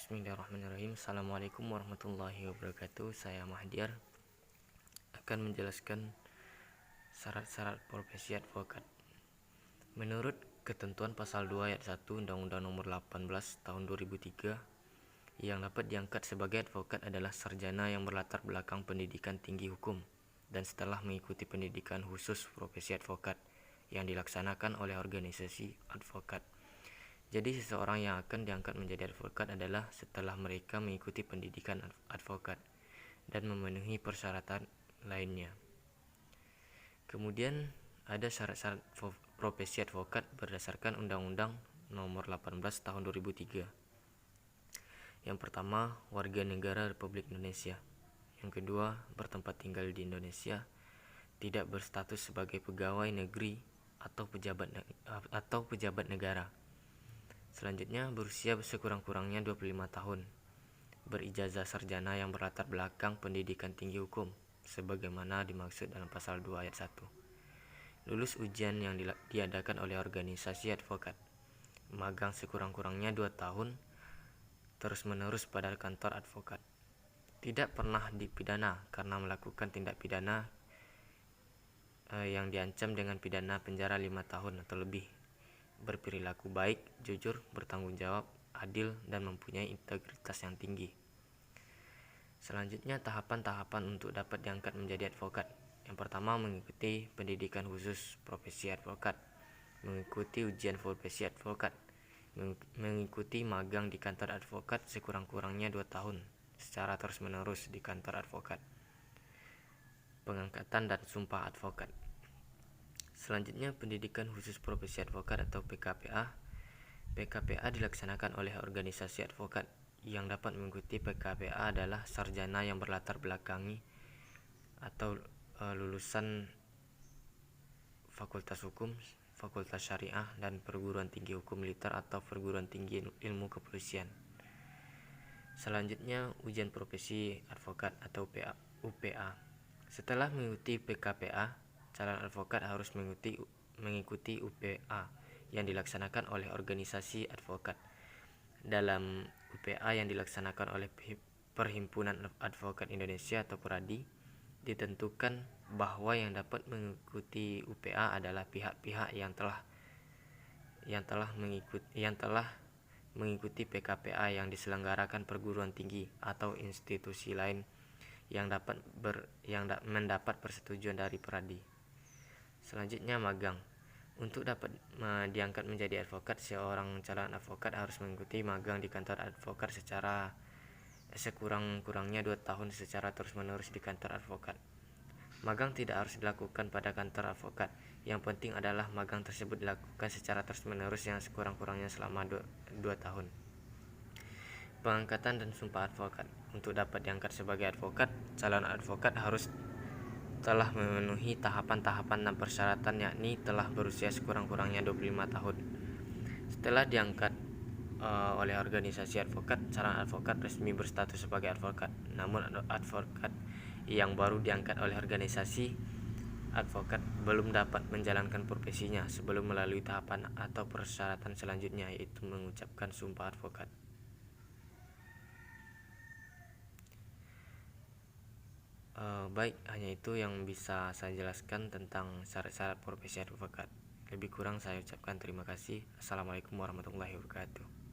Bismillahirrahmanirrahim. Assalamualaikum warahmatullahi wabarakatuh. Saya Mahdiar akan menjelaskan syarat-syarat profesi advokat. Menurut ketentuan pasal 2 ayat 1 Undang-Undang Nomor 18 Tahun 2003, yang dapat diangkat sebagai advokat adalah sarjana yang berlatar belakang pendidikan tinggi hukum dan setelah mengikuti pendidikan khusus profesi advokat yang dilaksanakan oleh organisasi advokat. Jadi seseorang yang akan diangkat menjadi advokat adalah setelah mereka mengikuti pendidikan advokat dan memenuhi persyaratan lainnya. Kemudian ada syarat-syarat profesi advokat berdasarkan Undang-Undang Nomor 18 Tahun 2003. Yang pertama, warga negara Republik Indonesia. Yang kedua, bertempat tinggal di Indonesia, tidak berstatus sebagai pegawai negeri atau pejabat negara. Selanjutnya, berusia sekurang-kurangnya 25 tahun, berijazah sarjana yang berlatar belakang pendidikan tinggi hukum, sebagaimana dimaksud dalam pasal 2 ayat 1. Lulus ujian yang diadakan oleh organisasi advokat, magang sekurang-kurangnya 2 tahun, terus-menerus pada kantor advokat. Tidak pernah dipidana karena melakukan tindak pidana yang diancam dengan pidana penjara 5 tahun atau lebih. Berperilaku baik, jujur, bertanggung jawab, adil, dan mempunyai integritas yang tinggi. Selanjutnya, tahapan-tahapan untuk dapat diangkat menjadi advokat. Yang pertama, mengikuti pendidikan khusus profesi advokat, mengikuti ujian profesi advokat, mengikuti magang di kantor advokat sekurang-kurangnya 2 tahun secara terus-menerus di kantor advokat, pengangkatan dan sumpah advokat. Selanjutnya, pendidikan khusus profesi advokat atau PKPA. PKPA dilaksanakan oleh organisasi advokat. Yang dapat mengikuti PKPA adalah sarjana yang berlatar belakangi atau lulusan Fakultas Hukum, Fakultas Syariah, dan Perguruan Tinggi Hukum Militer atau Perguruan Tinggi Ilmu Kepolisian. Selanjutnya, ujian profesi advokat atau UPA. Setelah mengikuti PKPA, calon advokat harus mengikuti UPA yang dilaksanakan oleh organisasi advokat. Dalam UPA yang dilaksanakan oleh Perhimpunan Advokat Indonesia atau PERADI, ditentukan bahwa yang dapat mengikuti UPA adalah pihak-pihak yang telah mengikuti PKPA yang diselenggarakan perguruan tinggi atau institusi lain yang mendapat persetujuan dari PERADI. Selanjutnya, magang. Untuk dapat diangkat menjadi advokat, seorang calon advokat harus mengikuti magang di kantor advokat secara sekurang-kurangnya 2 tahun secara terus-menerus di kantor advokat. Magang tidak harus dilakukan pada kantor advokat. Yang penting adalah magang tersebut dilakukan secara terus-menerus yang sekurang-kurangnya selama 2 tahun. Pengangkatan dan sumpah advokat. Untuk dapat diangkat sebagai advokat, calon advokat harus telah memenuhi tahapan-tahapan dan persyaratan, yakni telah berusia sekurang-kurangnya 25 tahun. Setelah diangkat oleh organisasi advokat, calon advokat resmi berstatus sebagai advokat. Namun advokat yang baru diangkat oleh organisasi advokat belum dapat menjalankan profesinya sebelum melalui tahapan atau persyaratan selanjutnya, yaitu mengucapkan sumpah advokat. Baik, hanya itu yang bisa saya jelaskan tentang syarat-syarat profesi advokat. Lebih kurang saya ucapkan terima kasih. Assalamualaikum warahmatullahi wabarakatuh.